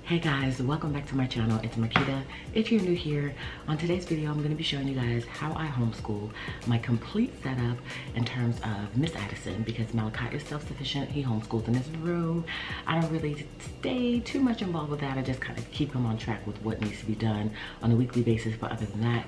Hey guys, welcome back to my channel. It's Quita. If you're new here, on today's video I'm going to be showing you guys how I homeschool, my complete setup in terms of Miss Addison, because Malachi is self-sufficient. He homeschools in his room. I don't really stay too much involved with that. I just kind of keep him on track with what needs to be done on a weekly basis, but other than that,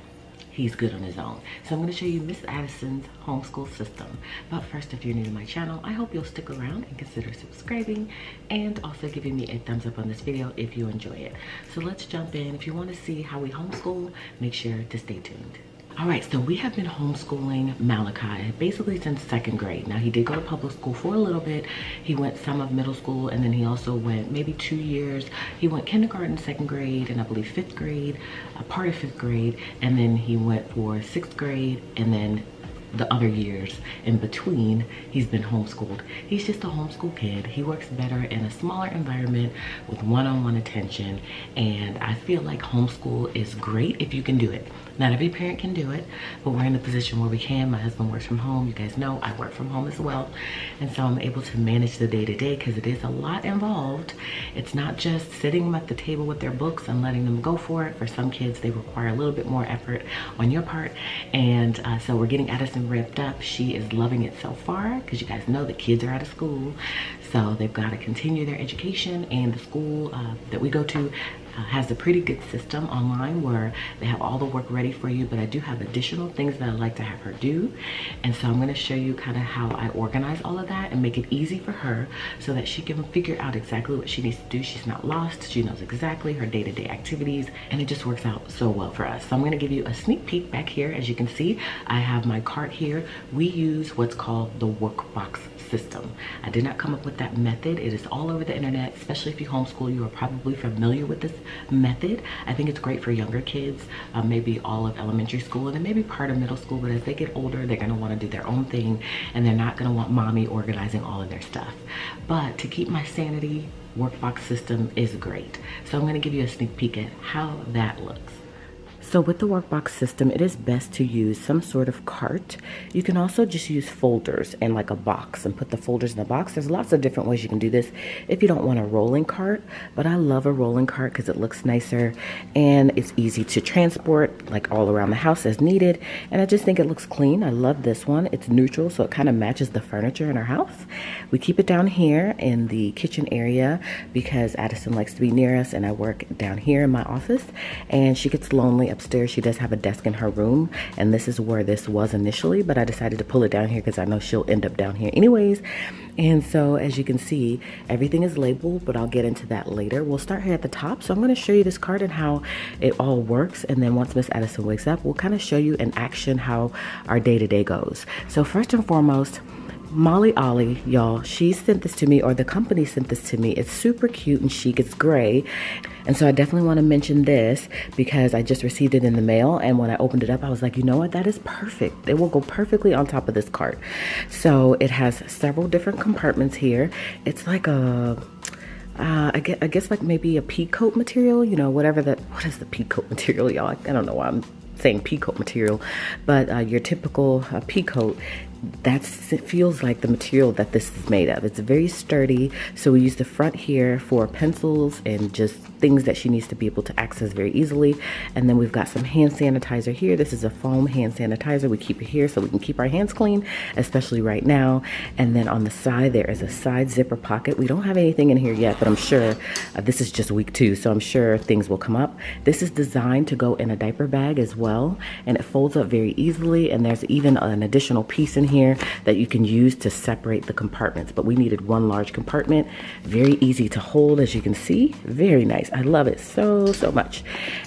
he's good on his own. So I'm going to show you Miss Addison's homeschool system. But first, if you're new to my channel, I hope you'll stick around and consider subscribing and also giving me a thumbs up on this video if you enjoy it. So let's jump in. If you want to see how we homeschool, make sure to stay tuned. All right, so we have been homeschooling Malachi basically since 2nd grade. Now, he did go to public school for a little bit. He went some of middle school, and then he also went maybe 2 years. He went kindergarten, 2nd grade, and I believe 5th grade, a part of 5th grade, and then he went for 6th grade, and then the other years in between, he's been homeschooled. He's just a homeschool kid. He works better in a smaller environment with one-on-one attention, and I feel like homeschool is great if you can do it. Not every parent can do it, but we're in a position where we can. My husband works from home. You guys know I work from home as well, and so I'm able to manage the day-to-day because it is a lot involved. It's not just sitting them at the table with their books and letting them go for it. For some kids, they require a little bit more effort on your part, and so we're getting Addison ramped up. She is loving it so far because you guys know the kids are out of school, so they've got to continue their education, and the school that we go to has a pretty good system online where they have all the work ready for you, but I do have additional things that I'd like to have her do. And so I'm going to show you kind of how I organize all of that and make it easy for her so that she can figure out exactly what she needs to do. She's not lost. She knows exactly her day-to-day activities, and it just works out so well for us. So I'm going to give you a sneak peek back here. As you can see, I have my cart here. We use what's called the workbox system. I did not come up with that method. It is all over the internet, especially if you homeschool. You are probably familiar with this method. I think it's great for younger kids, maybe all of elementary school and then maybe part of middle school, but as they get older, they're going to want to do their own thing and they're not going to want mommy organizing all of their stuff. But to keep my sanity, workbox system is great. So I'm going to give you a sneak peek at how that looks. So with the workbox system, it is best to use some sort of cart. You can also just use folders and like a box and put the folders in a box. There's lots of different ways you can do this if you don't want a rolling cart, but I love a rolling cart because it looks nicer and it's easy to transport like all around the house as needed. And I just think it looks clean. I love this one. It's neutral, so it kind of matches the furniture in our house. We keep it down here in the kitchen area because Addison likes to be near us, and I work down here in my office, and she gets lonely upstairs. She does have a desk in her room, and this is where this was initially, but I decided to pull it down here because I know she'll end up down here anyways. And so as you can see, everything is labeled, but I'll get into that later. We'll start here at the top. So I'm going to show you this card and how it all works, and then once Miss Addison wakes up, we'll kind of show you in action how our day-to-day goes. So first and foremost, Molly Ollie, y'all, she sent this to me, or the company sent this to me. It's super cute and chic. It's gray. And so I definitely want to mention this because I just received it in the mail. And when I opened it up, I was like, you know what? That is perfect. It will go perfectly on top of this cart. So it has several different compartments here. It's like a I guess like maybe a pea coat material, you know, whatever that, what is the pea coat material, y'all? I don't know why I'm saying pea coat material, but your typical pea coat, it feels like the material that this is made of. It's very sturdy, so we use the front here for pencils and just things that she needs to be able to access very easily. And then we've got some hand sanitizer here. This is a foam hand sanitizer. We keep it here so we can keep our hands clean, especially right now. And then on the side, there is a side zipper pocket. We don't have anything in here yet, but I'm sure this is just week 2, so I'm sure things will come up. This is designed to go in a diaper bag as well, and it folds up very easily, and there's even an additional piece in here that you can use to separate the compartments, but we needed one large compartment. Very easy to hold, as you can see. Very nice. I love it so much.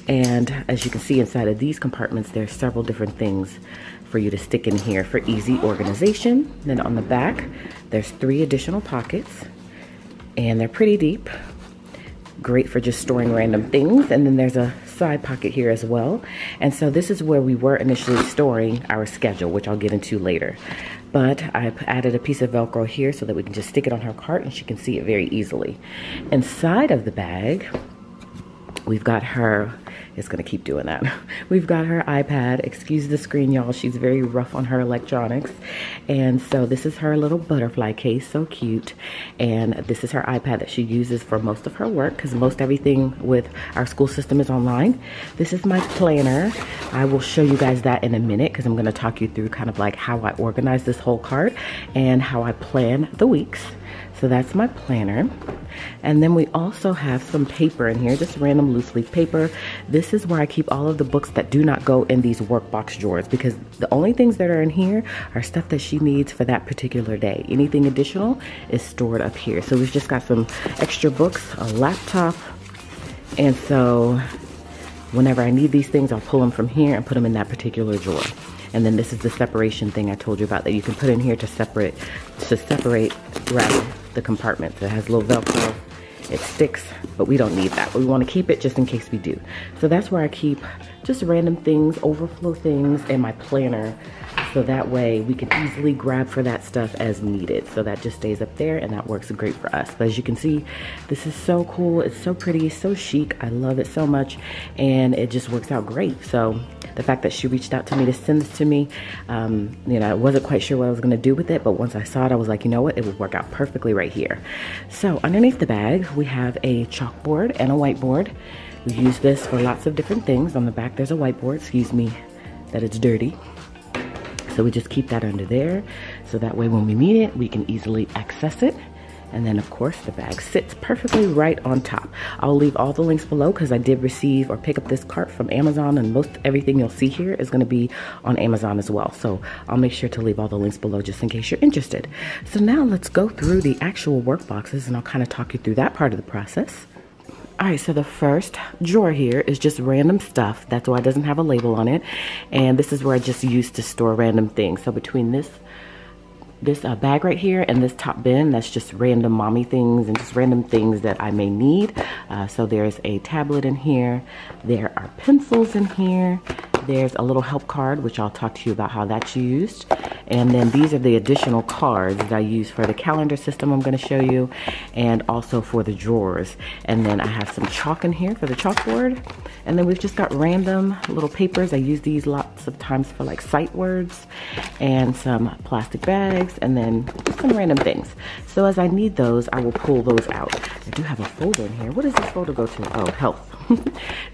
And as you can see inside of these compartments, there's several different things for you to stick in here for easy organization. Then on the back, there's 3 additional pockets, and they're pretty deep. Great for just storing random things. And then there's a side pocket here as well. And so this is where we were initially storing our schedule, which I'll get into later. But I added a piece of Velcro here so that we can just stick it on her cart and she can see it very easily. Inside of the bag, we've got her it's gonna keep doing that. We've got her iPad. Excuse the screen, y'all. She's very rough on her electronics. And so this is her little butterfly case, so cute. And this is her iPad that she uses for most of her work, because most everything with our school system is online. This is my planner. I will show you guys that in a minute, because I'm gonna talk you through kind of like how I organize this whole cart and how I plan the weeks. So that's my planner. And then we also have some paper in here, just random loose leaf paper. This is where I keep all of the books that do not go in these workbox drawers, because the only things that are in here are stuff that she needs for that particular day. Anything additional is stored up here. So we've just got some extra books, a laptop. And so whenever I need these things, I'll pull them from here and put them in that particular drawer. And then this is the separation thing I told you about that you can put in here to separate rather the compartments. It has a little Velcro, it sticks, but we don't need that. We want to keep it just in case we do. So that's where I keep just random things, overflow things in my planner. So that way we can easily grab for that stuff as needed. So that just stays up there, and that works great for us. But as you can see, this is so cool. It's so pretty, so chic. I love it so much, and it just works out great. So the fact that she reached out to me to send this to me, you know, I wasn't quite sure what I was gonna do with it, but once I saw it, I was like, you know what, it would work out perfectly right here. So underneath the bag, we have a chalkboard and a whiteboard. We use this for lots of different things. On the back, there's a whiteboard, excuse me that it's dirty. So we just keep that under there, so that way when we need it, we can easily access it. And then of course the bag sits perfectly right on top. I'll leave all the links below, because I did receive or pick up this cart from Amazon, and most everything you'll see here is gonna be on Amazon as well. So I'll make sure to leave all the links below just in case you're interested. So now let's go through the actual work boxes, and I'll kind of talk you through that part of the process. All right, so the first drawer here is just random stuff. That's why it doesn't have a label on it. And this is where I just use to store random things. So between this bag right here and this top bin, that's just random mommy things and just random things that I may need. So there's a tablet in here. There are pencils in here. There's a little help card, which I'll talk to you about how that's used. And then these are the additional cards that I use for the calendar system I'm going to show you, and also for the drawers. And then I have some chalk in here for the chalkboard. And then we've just got random little papers. I use these lots of times for like sight words, and some plastic bags, and then just some random things. So as I need those, I will pull those out. I do have a folder in here. What does this folder go to? Oh, health.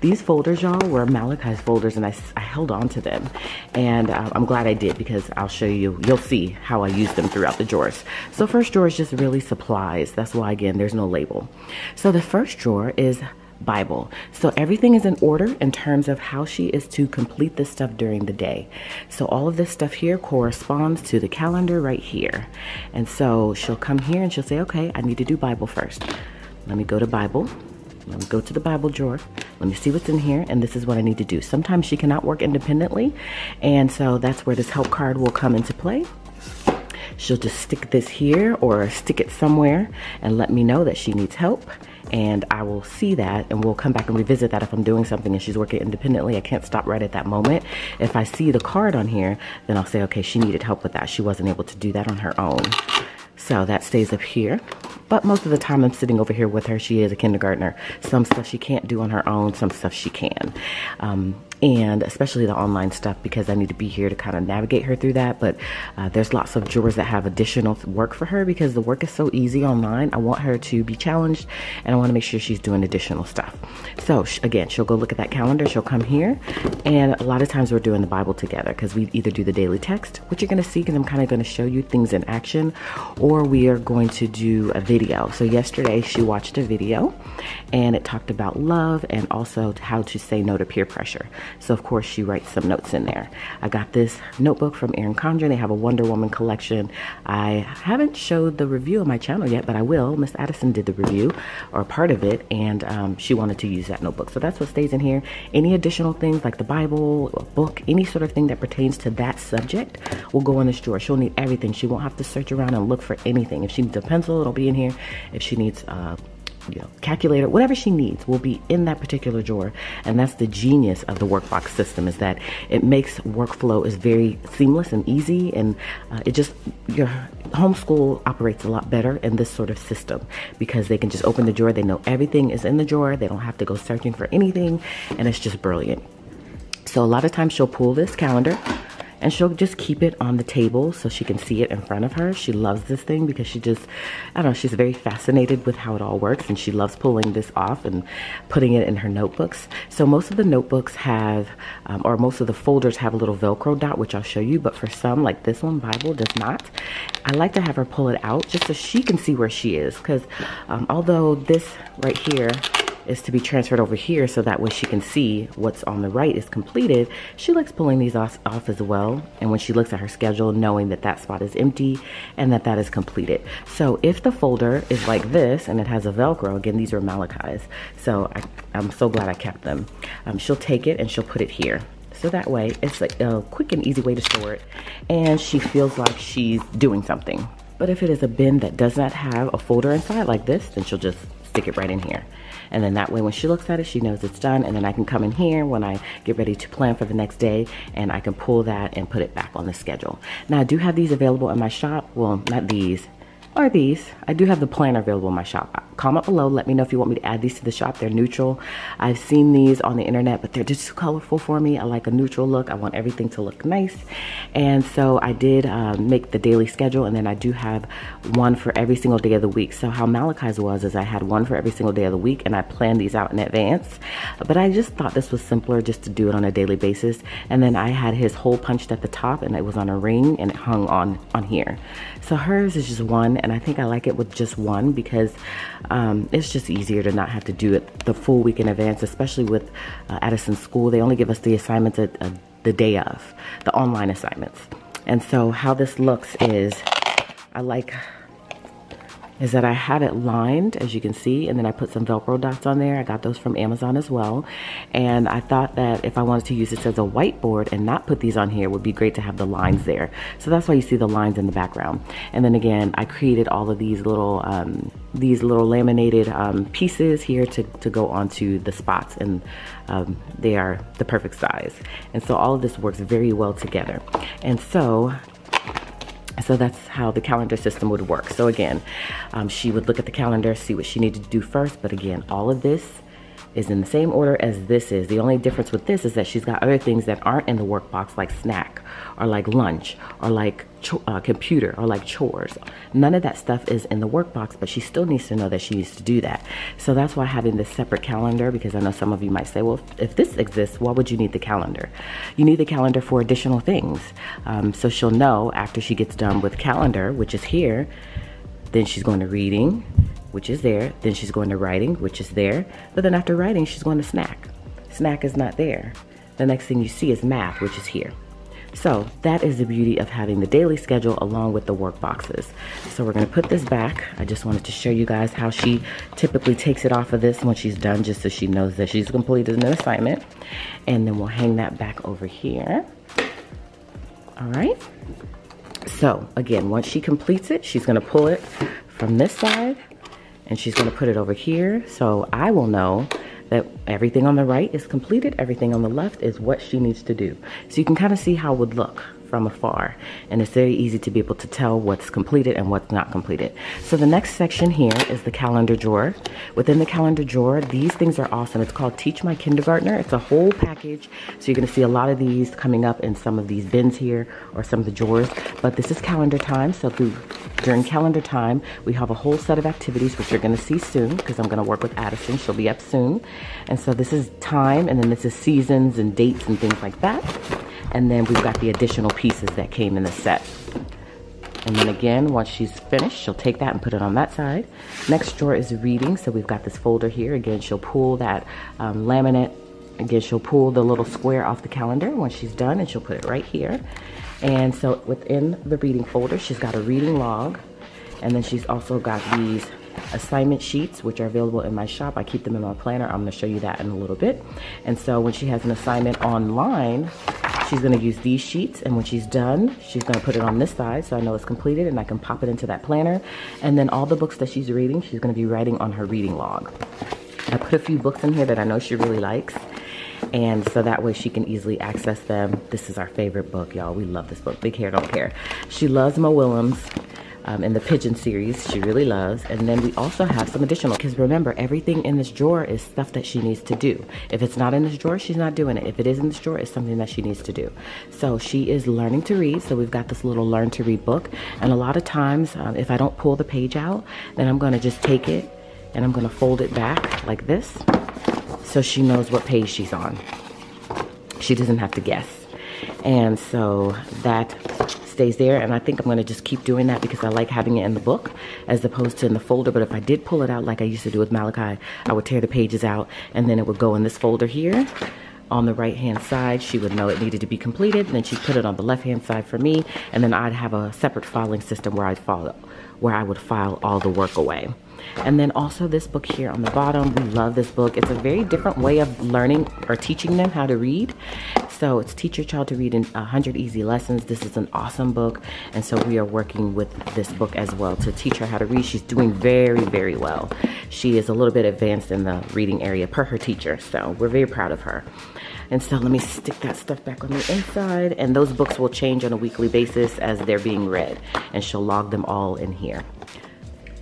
These folders, y'all, were Malachi's folders, and I held on to them. And I'm glad I did, because I'll show you, you'll see how I use them throughout the drawers. So first drawer is just really supplies. That's why, again, there's no label. So the first drawer is Bible. So everything is in order in terms of how she is to complete this stuff during the day. So all of this stuff here corresponds to the calendar right here. And so she'll come here and she'll say, okay, I need to do Bible first. Let me go to Bible. Let me go to the Bible drawer. Let me see what's in here, and this is what I need to do. Sometimes she cannot work independently, and so that's where this help card will come into play. She'll just stick this here or stick it somewhere and let me know that she needs help, and I will see that, and we'll come back and revisit that if I'm doing something and she's working independently. I can't stop right at that moment. If I see the card on here, then I'll say, okay, she needed help with that. She wasn't able to do that on her own. So that stays up here. But most of the time I'm sitting over here with her. She is a kindergartner. Some stuff she can't do on her own, some stuff she can. And especially the online stuff, because I need to be here to kind of navigate her through that. But there's lots of drawers that have additional work for her, because the work is so easy online. I want her to be challenged, and I want to make sure she's doing additional stuff. So again, she'll go look at that calendar. She'll come here, and a lot of times we're doing the Bible together, because we either do the daily text, which you're going to see because I'm kind of going to show you things in action, or we are going to do a video. So yesterday she watched a video, and it talked about love and also how to say no to peer pressure. So of course she writes some notes in there. I got this notebook from Erin Condren. They have a Wonder Woman collection. I haven't showed the review on my channel yet, but I will. Miss Addison did the review, or part of it, and she wanted to use that notebook. So that's what stays in here. Any additional things like the Bible, a book, any sort of thing that pertains to that subject will go in this drawer. She'll need everything. She won't have to search around and look for anything. If she needs a pencil, it'll be in here. If she needs calculator, whatever she needs will be in that particular drawer. And that's the genius of the workbox system, is that it makes workflow is very seamless and easy, and it just, your homeschool operates a lot better in this sort of system because they can just open the drawer. They know everything is in the drawer. They don't have to go searching for anything, and it's just brilliant. So a lot of times she'll pull this calendar and she'll just keep it on the table so she can see it in front of her. She loves this thing because she just, I don't know, she's very fascinated with how it all works, and she loves pulling this off and putting it in her notebooks. So most of the notebooks have, or most of the folders have a little Velcro dot, which I'll show you, but for some, like this one, Bible, does not. I like to have her pull it out just so she can see where she is, because although this right here is to be transferred over here so that way she can see what's on the right is completed, she likes pulling these off as well. And when she looks at her schedule, knowing that that spot is empty and that that is completed. So if the folder is like this and it has a Velcro, again, these are Malachi's, so I'm so glad I kept them. She'll take it and she'll put it here. So that way it's like a quick and easy way to store it, and she feels like she's doing something. But if it is a bin that does not have a folder inside like this, then she'll just stick it right in here. And then that way when she looks at it, she knows it's done, and then I can come in here when I get ready to plan for the next day, and I can pull that and put it back on the schedule. Now I do have these available in my shop. Well, not these, or these. I do have the planner available in my shop. Comment below, let me know if you want me to add these to the shop. They're neutral. I've seen these on the internet, but they're just too colorful for me. I like a neutral look. I want everything to look nice. And so I did make the daily schedule, and then I do have one for every single day of the week. So how Malachi's was is I had one for every single day of the week, and I planned these out in advance. But I just thought this was simpler just to do it on a daily basis. And then I had his hole punched at the top, and it was on a ring, and it hung on here. So hers is just one, and I think I like it with just one because it's just easier to not have to do it the full week in advance, especially with Addison's school. They only give us the assignments the day of, the online assignments. And so how this looks is, is that I have it lined, as you can see, and then I put some Velcro dots on there. I got those from Amazon as well. And I thought that if I wanted to use this as a whiteboard and not put these on here, it would be great to have the lines there. So that's why you see the lines in the background. And then again, I created all of these little laminated pieces here to go onto the spots, and they are the perfect size. And so all of this works very well together. And so that's how the calendar system would work. So again, she would look at the calendar, see what she needed to do first. But again, all of this is in the same order as this is. The only difference with this is that she's got other things that aren't in the workbox, like snack or like lunch or like computer or like chores. None of that stuff is in the workbox, but she still needs to know that she needs to do that. So that's why having this separate calendar, because I know some of you might say, well, if this exists, why would you need the calendar? You need the calendar for additional things. So she'll know after she gets done with calendar, which is here, then she's going to reading, which is there. Then she's going to writing, which is there. But then after writing, she's going to snack. Snack is not there. The next thing you see is math, which is here. So that is the beauty of having the daily schedule along with the work boxes. So we're gonna put this back. I just wanted to show you guys how she typically takes it off of this when she's done, just so she knows that she's completed an assignment. And then we'll hang that back over here. All right. So again, once she completes it, she's gonna pull it from this side and she's gonna put it over here. So I will know that everything on the right is completed, everything on the left is what she needs to do. So you can kind of see how it would look from afar, and it's very easy to be able to tell what's completed and what's not completed. So the next section here is the calendar drawer. Within the calendar drawer, these things are awesome. It's called Teach My Kindergartner. It's a whole package, so you're gonna see a lot of these coming up in some of these bins here or some of the drawers, but this is calendar time. So during calendar time, we have a whole set of activities, which you're gonna see soon, because I'm gonna work with Addison. She'll be up soon. And so this is time, and then this is seasons and dates and things like that. And then we've got the additional pieces that came in the set. And then again, once she's finished, she'll take that and put it on that side. Next drawer is reading. So we've got this folder here. Again, she'll pull that laminate. Again, she'll pull the little square off the calendar when she's done, and she'll put it right here. And so within the reading folder, she's got a reading log. And then she's also got these assignment sheets, which are available in my shop. I keep them in my planner. I'm gonna show you that in a little bit. And so when she has an assignment online, she's gonna use these sheets, and when she's done, she's gonna put it on this side so I know it's completed and I can pop it into that planner. And then all the books that she's reading, she's gonna be writing on her reading log. I put a few books in here that I know she really likes, and so that way she can easily access them. This is our favorite book, y'all. We love this book, Big Hair Don't Care. She loves Mo Willems. in the pigeon series she really loves. And then we also have some additional, because remember, everything in this drawer is stuff that she needs to do. If it's not in this drawer, she's not doing it. If it is in this drawer, it's something that she needs to do. So she is learning to read. So we've got this little learn to read book. And a lot of times, if I don't pull the page out, then I'm gonna just take it and I'm gonna fold it back like this, so she knows what page she's on. She doesn't have to guess. And so that stays there, and I think I'm going to just keep doing that because I like having it in the book as opposed to in the folder. But if I did pull it out like I used to do with Malachi, I would tear the pages out and then it would go in this folder here on the right hand side. She would know it needed to be completed, and then she'd put it on the left hand side for me, and then I'd have a separate filing system where I would file all the work away. And then also this book here on the bottom, we love this book. It's a very different way of learning or teaching them how to read. So it's Teach Your Child to Read in 100 Easy Lessons. This is an awesome book, and so we are working with this book as well to teach her how to read. She's doing very, very well. She is a little bit advanced in the reading area per her teacher, so we're very proud of her. And so let me stick that stuff back on the inside, and those books will change on a weekly basis as they're being read, and she'll log them all in here.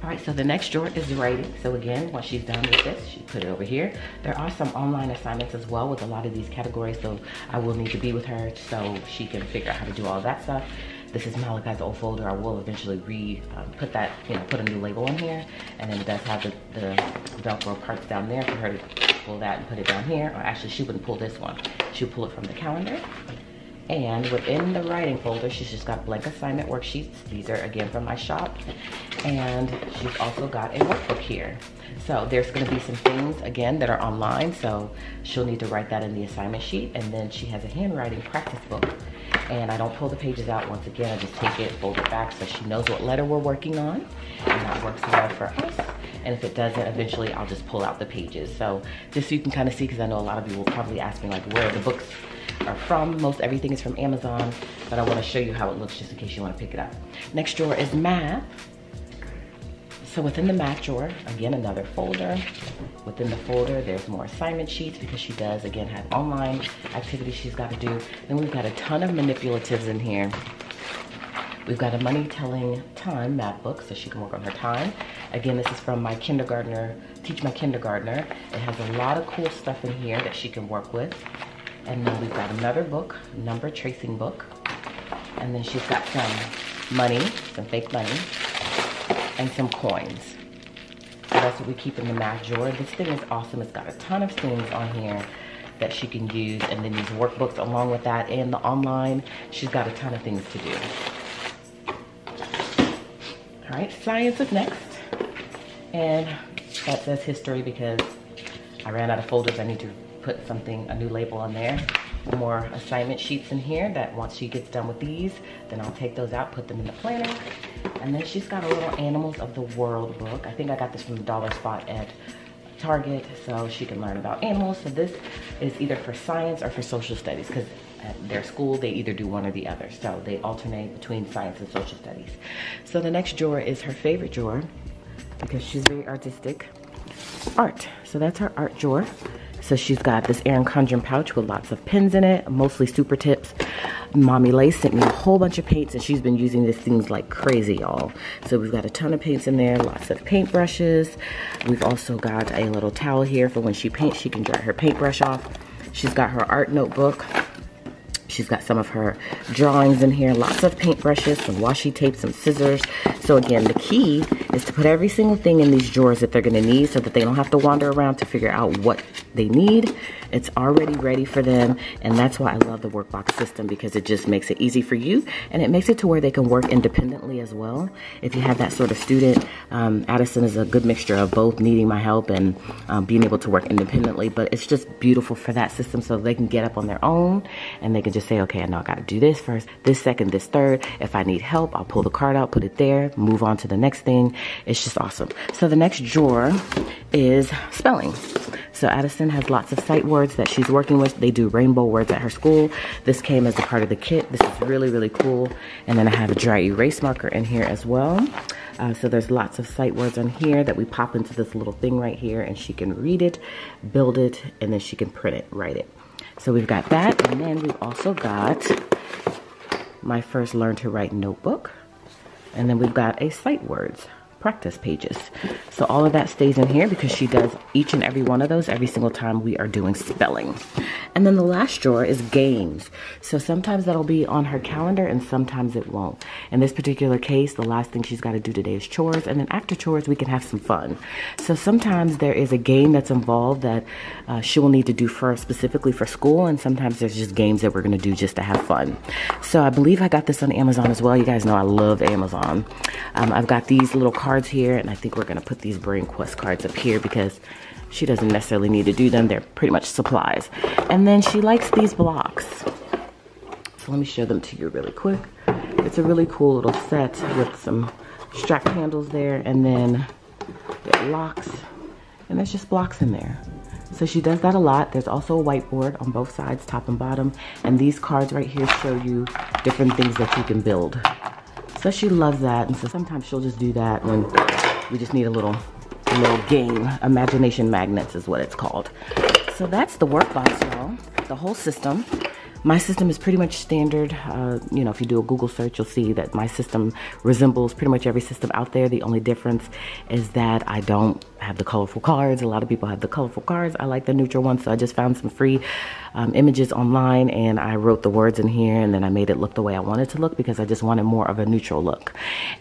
All right, so the next drawer is writing. So again, once she's done with this, she put it over here. There are some online assignments as well with a lot of these categories, so I will need to be with her so she can figure out how to do all that stuff. This is Malachi's old folder. I will eventually put that, put a new label in here, and then it does have the Velcro parts down there for her to pull that and put it down here. Or actually, she wouldn't pull this one. She'll pull it from the calendar. And within the writing folder, she's just got blank assignment worksheets. These are again from my shop. And she's also got a workbook here. So there's gonna be some things again that are online, so she'll need to write that in the assignment sheet. And then she has a handwriting practice book. And I don't pull the pages out. Once again, I just take it, fold it back so she knows what letter we're working on. And that works well for us. And if it doesn't, eventually I'll just pull out the pages. So just so you can kind of see, because I know a lot of you will probably ask me like where the books are from. Most everything is from Amazon, but I want to show you how it looks just in case you want to pick it up. Next drawer is math. So within the math drawer, again, another folder. Within the folder, there's more assignment sheets because she does, again, have online activities she's got to do. Then we've got a ton of manipulatives in here. We've got a money telling time math book so she can work on her time. Again, this is from my kindergartner, Teach My Kindergartner. It has a lot of cool stuff in here that she can work with. And then we've got another book, number tracing book. And then she's got some money, some fake money, and some coins. So that's what we keep in the math drawer. This thing is awesome. It's got a ton of things on here that she can use. And then these workbooks along with that and the online, she's got a ton of things to do. All right, science is next. And that says history because I ran out of folders. I need to put a new label on there. More assignment sheets in here that once she gets done with these, then I'll take those out, put them in the planner. And then she's got a little Animals of the World book. I think I got this from the dollar spot at Target, so she can learn about animals. So this is either for science or for social studies, because at their school, they either do one or the other. So they alternate between science and social studies. So the next drawer is her favorite drawer because she's very artistic. Art. So that's her art drawer. So she's got this Erin Condren pouch with lots of pens in it, mostly super tips. Mommy Lace sent me a whole bunch of paints and she's been using these things like crazy, y'all. So we've got a ton of paints in there, lots of paintbrushes. We've also got a little towel here for when she paints, she can dry her paintbrush off. She's got her art notebook. She's got some of her drawings in here, lots of paintbrushes, some washi tape, some scissors. So again, the key is to put every single thing in these drawers that they're gonna need so that they don't have to wander around to figure out what they need. It's already ready for them, and that's why I love the workbox system, because it just makes it easy for you, and it makes it to where they can work independently as well. If you have that sort of student, Addison is a good mixture of both needing my help and being able to work independently, but it's just beautiful for that system so they can get up on their own, and they can just say, okay, I know I gotta do this first, this second, this third. If I need help, I'll pull the card out, put it there, move on to the next thing. It's just awesome. So the next drawer is spelling. So Addison has lots of sight words that she's working with. They do rainbow words at her school. This came as a part of the kit. This is really, really cool. And then I have a dry erase marker in here as well. So there's lots of sight words on here that we pop into this little thing right here, and she can read it, build it, and then she can print it, write it. So we've got that, and then we've also got my first Learn to Write notebook. And then we've got a sight words practice pages. So all of that stays in here because she does each and every one of those every single time we are doing spelling. And then the last drawer is games. So sometimes that'll be on her calendar and sometimes it won't. In this particular case, the last thing she's got to do today is chores, and then after chores we can have some fun. So sometimes there is a game that's involved that she will need to do specifically for school, and sometimes there's just games that we're going to do just to have fun. So I believe I got this on Amazon as well. You guys know I love Amazon. I've got these little cards here, and I think we're going to put these Brain Quest cards up here because she doesn't necessarily need to do them. They're pretty much supplies. And then she likes these blocks. So let me show them to you really quick. It's a really cool little set with some strap handles there, and then it locks, and there's just blocks in there. So she does that a lot. There's also a whiteboard on both sides, top and bottom, and these cards right here show you different things that you can build. So she loves that, and so sometimes she'll just do that when we just need a little game. Imagination magnets is what it's called. So that's the workbox, y'all. The whole system. My system is pretty much standard. You know, if you do a Google search, you'll see that my system resembles pretty much every system out there. The only difference is that I don't have the colorful cards. A lot of people have the colorful cards. I like the neutral ones, so I just found some free images online, and I wrote the words in here, and then I made it look the way I wanted to look because I just wanted more of a neutral look.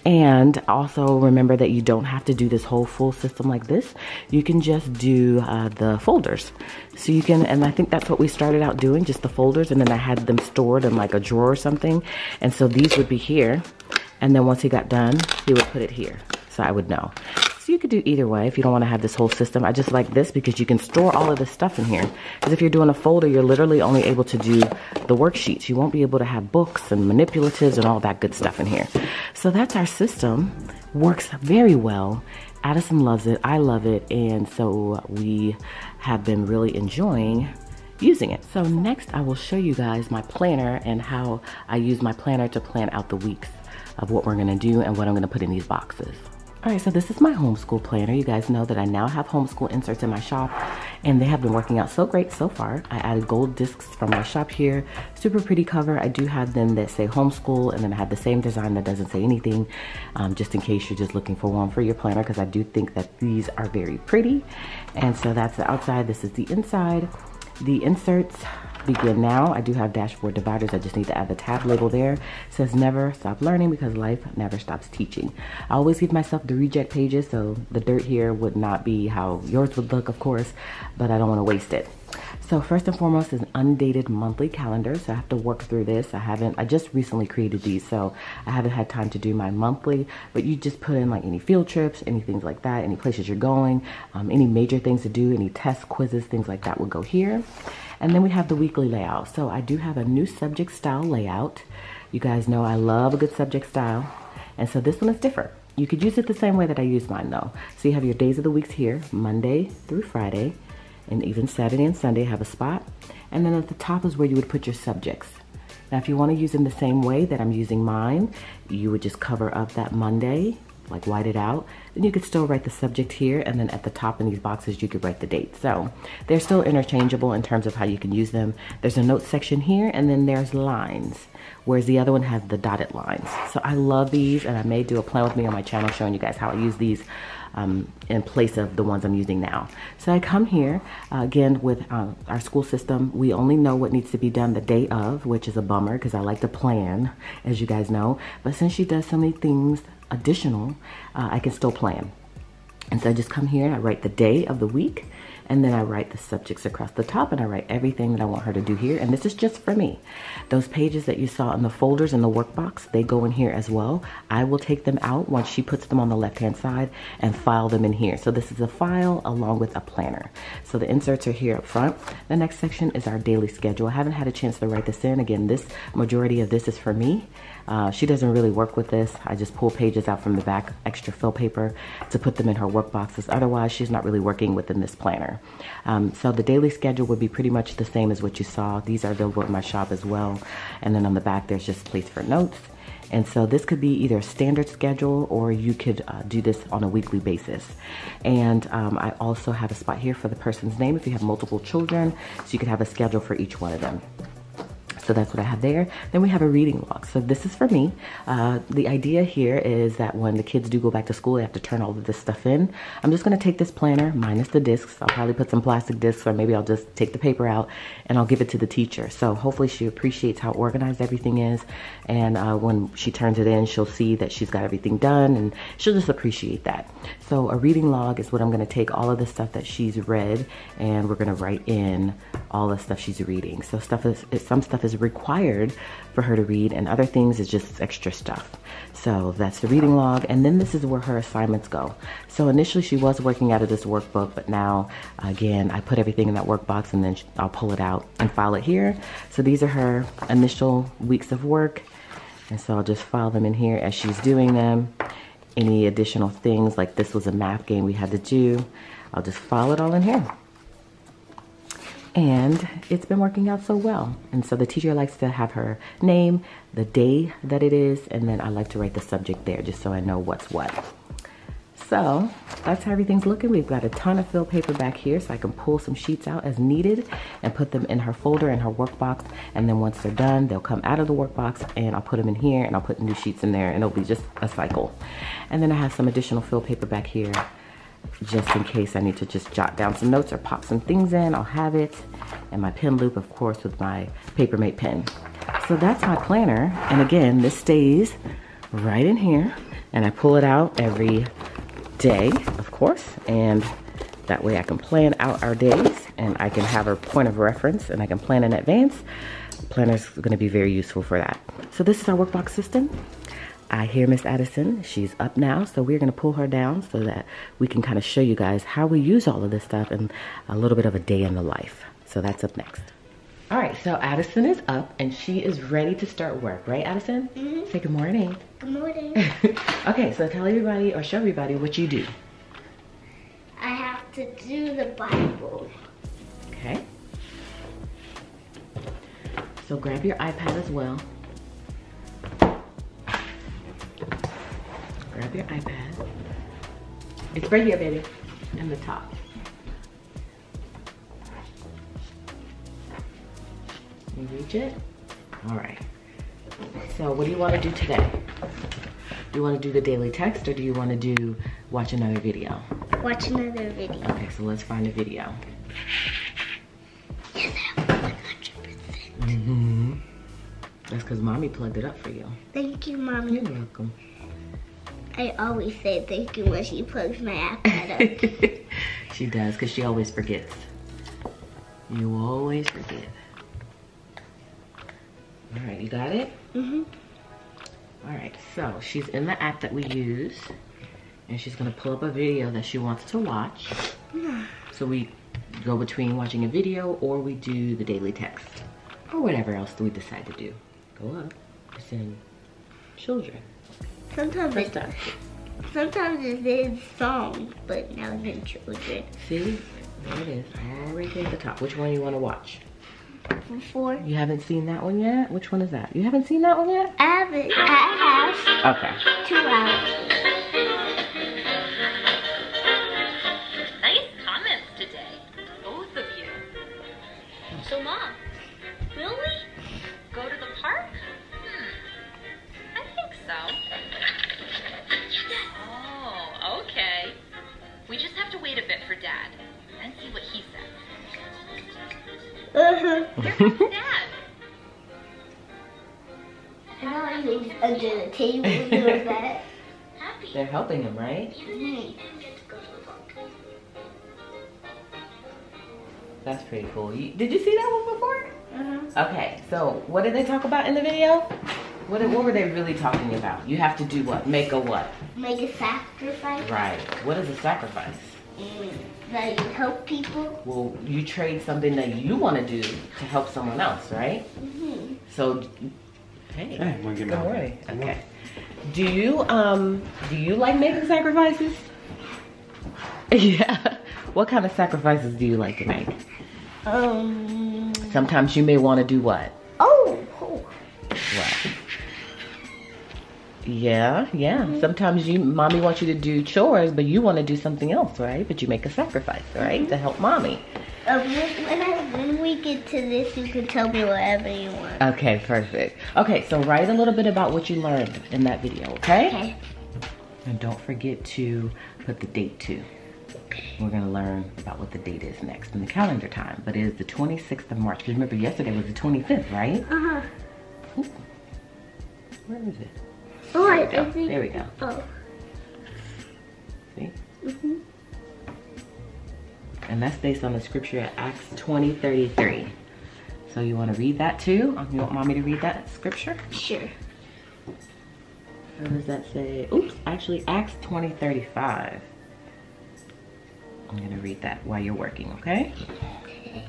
And also remember that you don't have to do this whole full system like this. You can just do the folders. So you can, and I think that's what we started out doing, just the folders, and then I had them stored in like a drawer or something. And so these would be here, and then once he got done, he would put it here, so I would know. So you could do either way if you don't want to have this whole system. I just like this because you can store all of this stuff in here. Because if you're doing a folder, you're literally only able to do the worksheets. You won't be able to have books and manipulatives and all that good stuff in here. So that's our system. Works very well. Addison loves it. I love it. And so we have been really enjoying using it. So next I will show you guys my planner and how I use my planner to plan out the weeks of what we're going to do and what I'm going to put in these boxes. All right, so this is my homeschool planner. You guys know that I now have homeschool inserts in my shop, and they have been working out so great so far. I added gold discs from my shop here. Super pretty cover. I do have them that say homeschool, and then I have the same design that doesn't say anything, just in case you're just looking for one for your planner, because I do think that these are very pretty. And so that's the outside. This is the inside. The inserts begin now. I do have dashboard dividers. I just need to add the tab label there. It says never stop learning because life never stops teaching. I always give myself the reject pages, so the dirt here would not be how yours would look, of course, but I don't want to waste it. So first and foremost is an undated monthly calendar. So I have to work through this. I just recently created these, so I haven't had time to do my monthly, but you just put in like any field trips, any things like that, any places you're going, any major things to do, any tests, quizzes, things like that would go here. And then we have the weekly layout. So I do have a new subject style layout. You guys know I love a good subject style. And so this one is different. You could use it the same way that I use mine though. So you have your days of the weeks here, Monday through Friday, and even Saturday and Sunday have a spot. And then at the top is where you would put your subjects. Now if you want to use them the same way that I'm using mine, you would just cover up that Monday, like white it out. Then you could still write the subject here, and then at the top in these boxes you could write the date. So they're still interchangeable in terms of how you can use them. There's a notes section here, and then there's lines, whereas the other one has the dotted lines. So I love these, and I may do a plan with me on my channel showing you guys how I use these in place of the ones I'm using now. So I come here again with our school system. We only know what needs to be done the day of, which is a bummer because I like to plan, as you guys know. But since she does so many things additional, I can still plan. And so I just come here and I write the day of the week, and then I write the subjects across the top, and I write everything that I want her to do here. And this is just for me. Those pages that you saw in the folders in the workbox, they go in here as well. I will take them out once she puts them on the left-hand side and file them in here. So this is a file along with a planner. So the inserts are here up front. The next section is our daily schedule. I haven't had a chance to write this in. Again, this majority of this is for me. She doesn't really work with this. I just pull pages out from the back, extra fill paper, to put them in her work boxes. Otherwise, she's not really working within this planner. So the daily schedule would be pretty much the same as what you saw. These are available in my shop as well. And then on the back, there's just a place for notes. And so this could be either a standard schedule, or you could do this on a weekly basis. And I also have a spot here for the person's name if you have multiple children, so you could have a schedule for each one of them. So that's what I have there. Then we have a reading log. So this is for me. The idea here is that when the kids do go back to school, they have to turn all of this stuff in. I'm just gonna take this planner minus the discs. I'll probably put some plastic discs, or maybe I'll just take the paper out and I'll give it to the teacher. So hopefully she appreciates how organized everything is. And when she turns it in, she'll see that she's got everything done, and she'll just appreciate that. So a reading log is what I'm gonna take all of the stuff that she's read, and we're gonna write in all the stuff she's reading. So some stuff is required for her to read, and other things is just extra stuff. So that's the reading log, and then this is where her assignments go. So initially she was working out of this workbook, but now again I put everything in that workbox, and then I'll pull it out and file it here. So these are her initial weeks of work, and so I'll just file them in here as she's doing them. Any additional things, like this was a math game we had to do, I'll just file it all in here. And it's been working out so well. And so the teacher likes to have her name, the day that it is, and then I like to write the subject there just so I know what's what. So that's how everything's looking. We've got a ton of filled paper back here, so I can pull some sheets out as needed and put them in her folder in her workbox. And then once they're done, they'll come out of the workbox, and I'll put them in here, and I'll put new sheets in there, and it'll be just a cycle. And then I have some additional filled paper back here, just in case I need to just jot down some notes or pop some things in. I'll have it. And my pen loop, of course, with my Papermate pen. So that's my planner. And again, this stays right in here, and I pull it out every day, of course, and that way I can plan out our days, and I can have a point of reference, and I can plan in advance. Planner's gonna be very useful for that. So this is our workbox system. I hear Miss Addison, she's up now, so we're gonna pull her down so that we can kind of show you guys how we use all of this stuff and a little bit of a day in the life. So that's up next. All right, so Addison is up and she is ready to start work, right, Addison? Mm-hmm. Say good morning. Good morning. Okay, so tell everybody or show everybody what you do. I have to do the Bible. Okay. So grab your iPad as well. Grab your iPad. It's right here, baby, in the top. You reach it? All right. So what do you want to do today? Do you want to do the daily text, or do you want to watch another video? Watch another video. Okay, so let's find a video. Yes, I have 100%. Mm-hmm. That's because Mommy plugged it up for you. Thank you, Mommy. You're welcome. I always say thank you when she plugs my iPad up. She does, because she always forgets. You always forget. All right, you got it? Mm-hmm. All right, so she's in the app that we use, and she's gonna pull up a video that she wants to watch. Yeah. So we go between watching a video, or we do the daily text, or whatever else we decide to do. Go up, it's in children. Sometimes it is songs, but now it's in children. See, there it is, all right there at the top. Which one do you want to watch? Before. You haven't seen that one yet? Which one is that? You haven't seen that one yet? I haven't. I have. Okay. 2 hours. Nice comments today, both of you. So, Mom, will we go to the park? I think so. Oh, okay. We just have to wait a bit for Dad and see what he says. Here comes Dad. I know he's under the table doing that. Happy. They're helping him, right? That's pretty cool. Did you see that one before? Okay, so what did they talk about in the video? What were they really talking about? You have to do what? Make a what? Make a sacrifice. Right. What is a sacrifice? That you help people. Well, you trade something that you want to do to help someone else, right? Mm-hmm. So, hey, good morning. Okay. Do you like making sacrifices? Yeah. What kind of sacrifices do you like to make? Sometimes you may want to do what? Oh. What? Yeah. Sometimes mommy wants you to do chores, but you want to do something else, right? But you make a sacrifice, right? To help mommy. When we get to this, you can tell me whatever you want. Okay, perfect. Okay, so write a little bit about what you learned in that video, okay? Okay. And don't forget to put the date too. We're gonna learn about what the date is next in the calendar time, but it is the 26th of March. Because remember, yesterday was the 25th, right? Uh-huh. Ooh. Where is it? Oh, There we go. Oh. See? And that's based on the scripture at Acts 20:33. So you want to read that too? You want mommy to read that scripture? Sure. What does that say? Oops, actually Acts 20:35. I'm gonna read that while you're working, okay? Okay.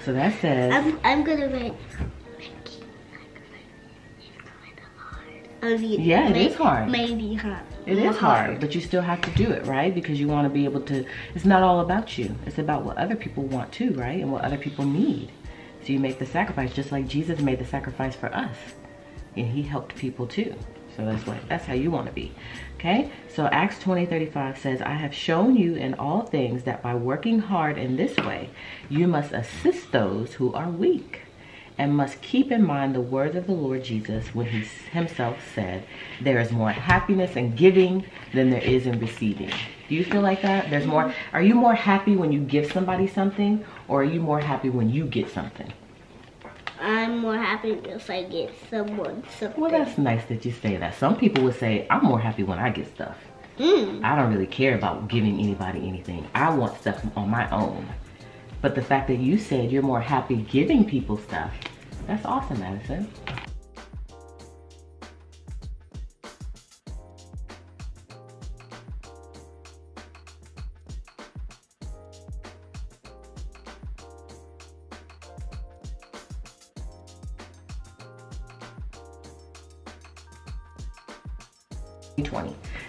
So that says, I'm gonna write. Yeah, it is hard. Maybe hard. It is hard, but you still have to do it, right? Because you want to be able to, it's not all about you. It's about what other people want too, right? And what other people need. So you make the sacrifice just like Jesus made the sacrifice for us. And he helped people too. So that's how you want to be. Okay? So Acts 20:35 says, I have shown you in all things that by working hard in this way, you must assist those who are weak, and must keep in mind the words of the Lord Jesus when he himself said, there is more happiness in giving than there is in receiving. Do you feel like that? There's more. Are you more happy when you give somebody something, or are you more happy when you get something? I'm more happy if I get someone something. Well, that's nice that you say that. Some people would say, I'm more happy when I get stuff. I don't really care about giving anybody anything. I want stuff on my own. But the fact that you said you're more happy giving people stuff, that's awesome, Madison.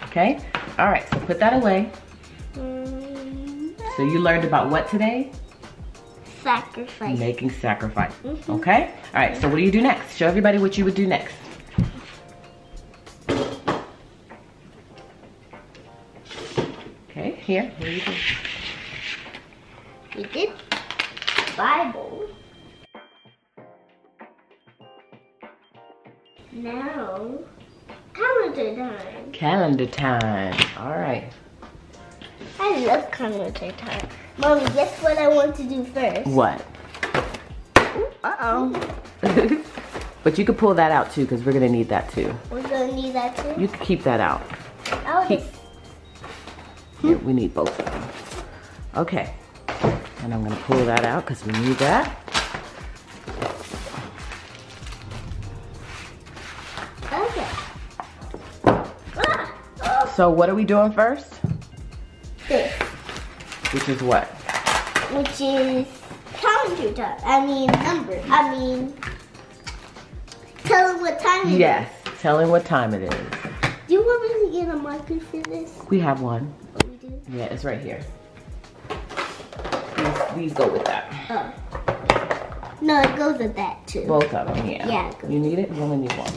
Okay, all right, so put that away. So you learned about what today? Sacrifice. Making sacrifice. Okay, all right, so what do you do next? Show everybody what you would do next. Okay, here you go. We did Bible. Now, calendar time. Calendar time. All right. I love calendar time. Mommy, guess what I want to do first? What? Uh-oh. But you could pull that out too, because we're gonna need that too. We're gonna need that too? You can keep that out. Here, we need both of them. Okay. And I'm gonna pull that out because we need that. Okay. So what are we doing first? This. Which is what? Which is calendar time. I mean number. I mean, tell him what time it is. Yes, tell him what time it is. Do you want me to get a marker for this? We have one. Oh, we do? Yeah, it's right here. These go with that. Oh. No, it goes with that too. Both of them, yeah. Yeah. You need it? You only need one.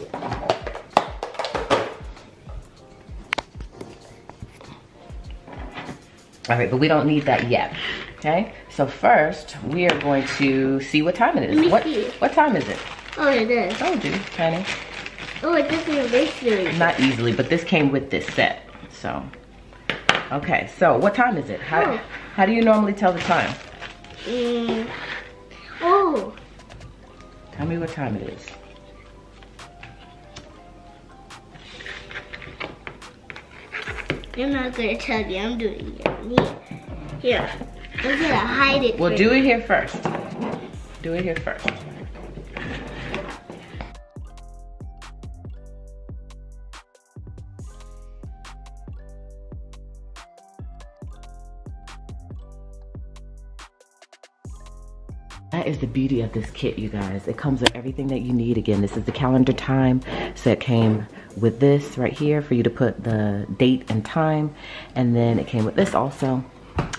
All right, but we don't need that yet. Okay, so first we are going to see what time it is. What time is it? Oh, it is. Told you, honey. Oh, it doesn't erase very Not easily, but this came with this set. So, okay. So, what time is it? How do you normally tell the time? Oh. Tell me what time it is. I'm not gonna tell you. I'm doing it. Here. I'm gonna hide it. Well, do it here first. Do it here first. That is the beauty of this kit, you guys. It comes with everything that you need. Again, this is the calendar time. So it came with this right here for you to put the date and time. And then it came with this also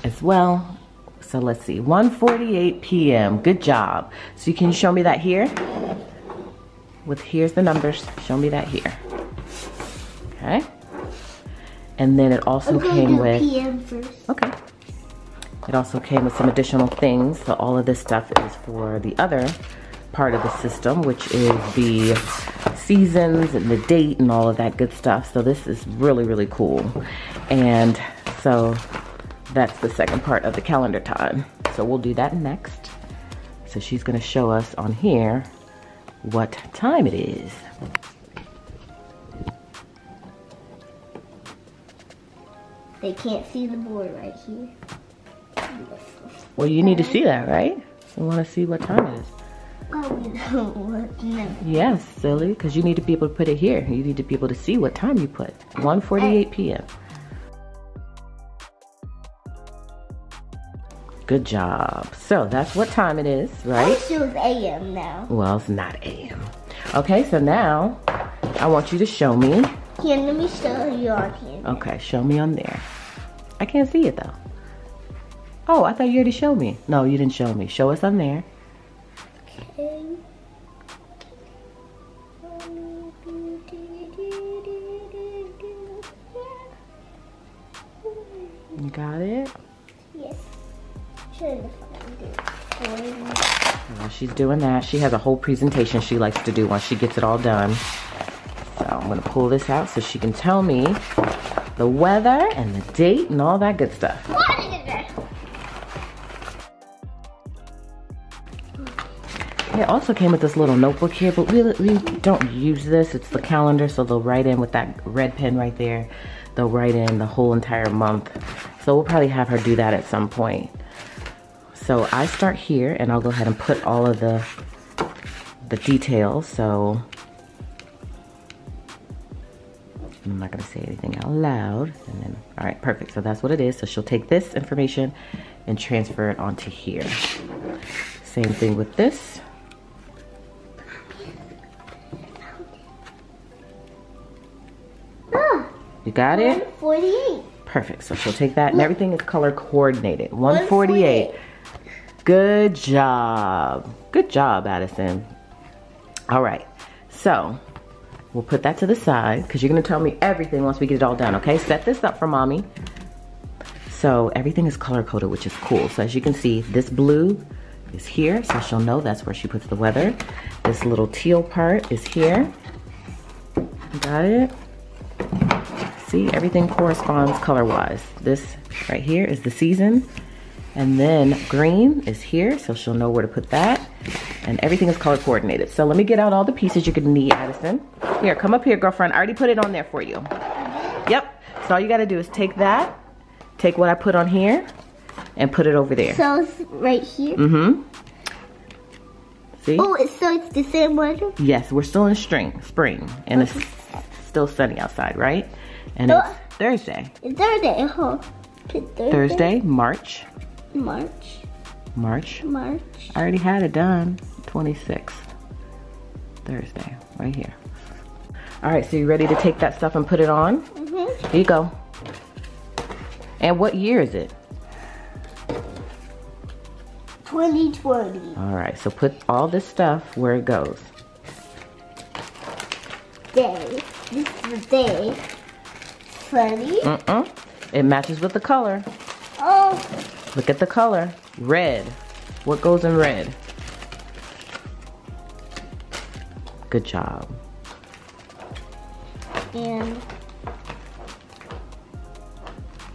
as well. So let's see, 1:48 p.m. Good job. So can you show me that here? Here's the numbers. Show me that here. Okay. And then it also came with PM first. Okay. It also came with some additional things. So all of this stuff is for the other part of the system, which is the seasons and the date and all of that good stuff. So this is really, really cool. And so that's the second part of the calendar time. So we'll do that next. So she's gonna show us on here what time it is. They can't see the board right here. Well, you need to see that, right? You wanna see what time it is. Well, we don't want to know. Yes, silly, because you need to be able to put it here. You need to be able to see what time you put. 1:48 p.m. Good job. So that's what time it is, right? It shows AM now. Well, it's not AM. Okay, so now I want you to show me. Here, let me show you on here. Okay, show me on there. I can't see it though. Oh, I thought you already showed me. No, you didn't show me. Show us on there. Okay. You got it? Yes. Trying to find it. While she's doing that, she has a whole presentation she likes to do once she gets it all done. So I'm gonna pull this out so she can tell me the weather and the date and all that good stuff. What is it? It also came with this little notebook here, but we don't use this. It's the calendar, so they'll write in with that red pen right there. They'll write in the whole entire month. So we'll probably have her do that at some point. So I start here, and I'll go ahead and put all of the details. So I'm not gonna say anything out loud. And then, all right, perfect. So that's what it is. So she'll take this information and transfer it onto here. Same thing with this. You got it? 148. Perfect. So she'll take that, and everything is color coordinated. 148. Good job. Good job, Addison. All right. So we'll put that to the side because you're going to tell me everything once we get it all done, okay? Set this up for mommy. So everything is color coded, which is cool. So as you can see, this blue is here, so she'll know that's where she puts the weather. This little teal part is here. Got it? See, everything corresponds color-wise. This right here is the season. And then green is here, so she'll know where to put that. And everything is color coordinated. So let me get out all the pieces you're gonna need, Addison. Here, come up here, girlfriend. I already put it on there for you. Yep, so all you gotta do is take that, take what I put on here, and put it over there. So it's right here? Mm-hmm. See? Oh, so it's the same weather? Yes, we're still in spring, and it's still sunny outside, right? And it's Thursday. It's Thursday, huh? Thursday, March. March. I already had it done. 26th. Thursday, right here. All right, so you ready to take that stuff and put it on? Mm-hmm. Here you go. And what year is it? 2020. All right, so put all this stuff where it goes. Day. This is the day. Sunny. It matches with the color. Oh. Look at the color. Red. What goes in red? Good job. And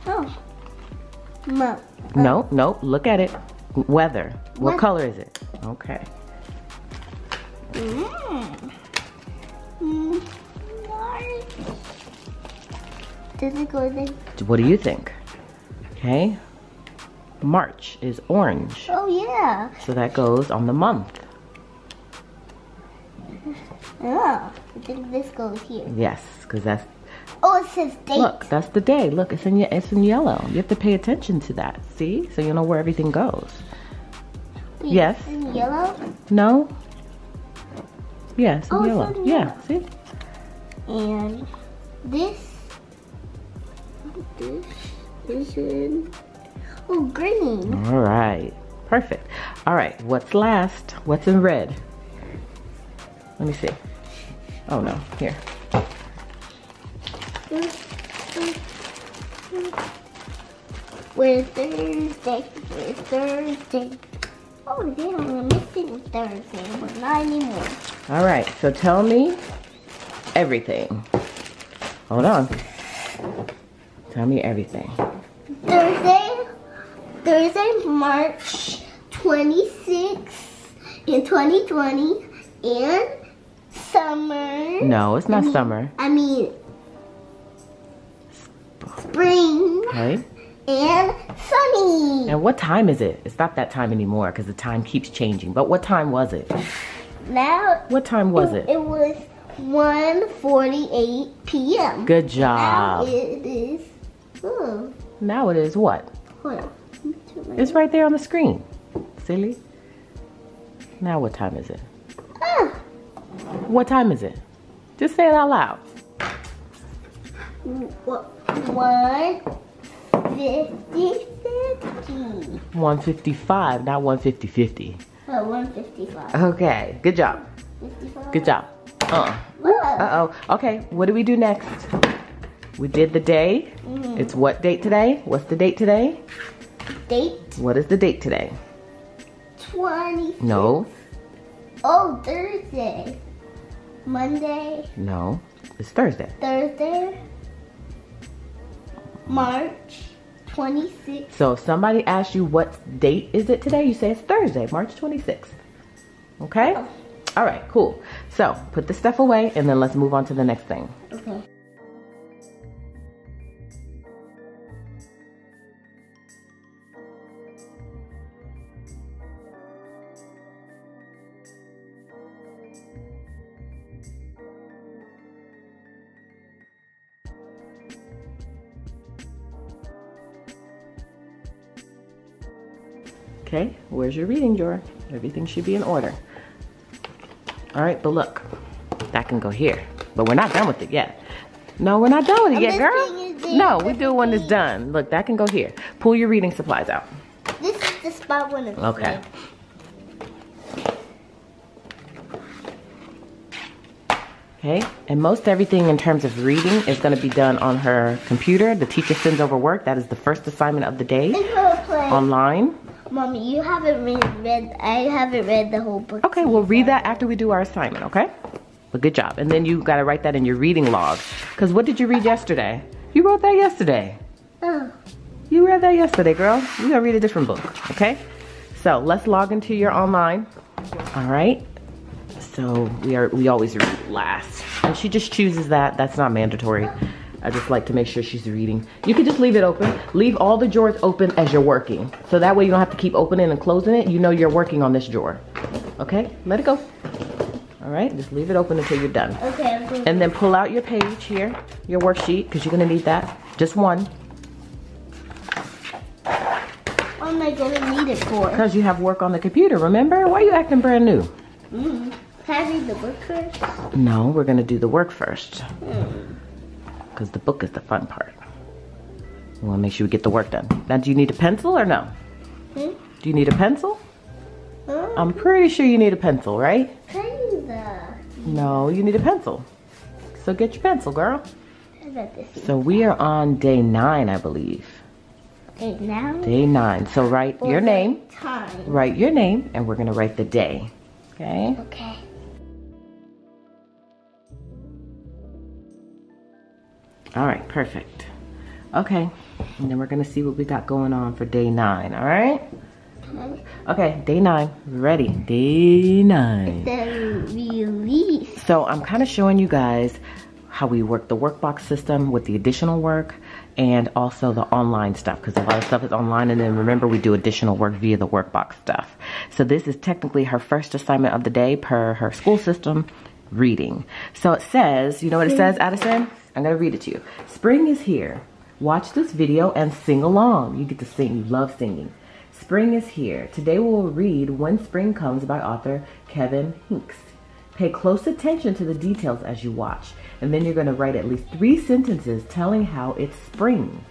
oh. No. No, look at it. Weather. What color is it? Okay. Does it go there? What do you think? Okay. March is orange. Oh yeah. So that goes on the month. Oh, I think this goes here. Yes, because that's. Oh, it says date. Look, that's the day. Look, it's in yellow. You have to pay attention to that. See, so you know where everything goes. Wait, Yes. It's in yellow. No. Yes, in Oh, it's yellow. in Yeah. yellow. See. And this is in. Oh, green. All right, perfect. All right, what's last? What's in red? Let me see. Oh no, here. We're Thursday. We're Thursday. Oh, they are missing Thursday, but not anymore. All right, so tell me everything. Hold on. Tell me everything. Thursday, March 26th in 2020, and summer. No, it's not summer. I mean, spring. Okay. And sunny. And what time is it? It's not that time anymore because the time keeps changing. But what time was it? Now. What time was it? It was 1:48 p.m. Good job. Now it is. Oh, Now it is what? hold on. It's right there on the screen. Silly. Now what time is it? Ah, What time is it? Just say it out loud. 1:50. 1:55, not 1:50. Oh, 1:55. Okay, good job. 55. Good job. Uh-oh. Okay, what do we do next? We did the day. It's what date today? What's the date today? Date What is the date today? 20. No, Oh, Thursday. Monday. no, it's Thursday. Thursday. March 26th. So if somebody asks you what date is it today, you say it's Thursday, March 26th. Okay? Oh. All right, cool. So put the stuff away and then let's move on to the next thing. Okay. Okay, where's your reading drawer? Everything should be in order. All right, but look, that can go here. But we're not done with it yet. No, we're not done with it yet, girl. No, we do it when it's done. Look, that can go here. Pull your reading supplies out. This is the spot when it's Okay. Okay, and most everything in terms of reading is going to be done on her computer. The teacher sends over work. That is the first assignment of the day It's gonna play. online. Mommy, you haven't read. I haven't read the whole book. Okay, we'll read that after we do our assignment, okay? But good job. And then you got to write that in your reading log. Because what did you read yesterday? You wrote that yesterday. Oh. You read that yesterday, girl. You're going to read a different book, okay? So let's log into your online. All right. So we always read last. And she just chooses that. That's not mandatory. I just like to make sure she's reading. You can just leave it open. Leave all the drawers open as you're working. So that way you don't have to keep opening and closing it. You know you're working on this drawer. Okay, let it go. All right, just leave it open until you're done. Okay. I'm going And then pull out your page here, your worksheet, because you're gonna need that. Just one. What am I gonna need it for? Because you have work on the computer, remember? Why are you acting brand new? Can I read the book first? No, we're gonna do the work first. Because the book is the fun part. We wanna make sure we get the work done. Now, do you need a pencil or no? Do you need a pencil? I'm pretty sure you need a pencil, right? Kinda. No, you need a pencil. So get your pencil, girl. I read this. So we are on day 9, I believe. Okay, now. Day 9. So write your name. Time. Write your name, and we're gonna write the day. Okay? Okay. All right, perfect. Okay, and then we're gonna see what we got going on for day 9, all right? Okay, day 9, ready, day 9. The release. So I'm kind of showing you guys how we work the workbox system with the additional work and also the online stuff, because a lot of stuff is online, and then remember we do additional work via the workbox stuff. So this is technically her first assignment of the day per her school system, reading. So it says, you know what it says, Addison? I'm gonna read it to you. Spring is here. Watch this video and sing along. You get to sing, you love singing. Spring is here. Today we will read When Spring Comes by author Kevin Hinks. Pay close attention to the details as you watch, and then you're gonna write at least 3 sentences telling how it's spring.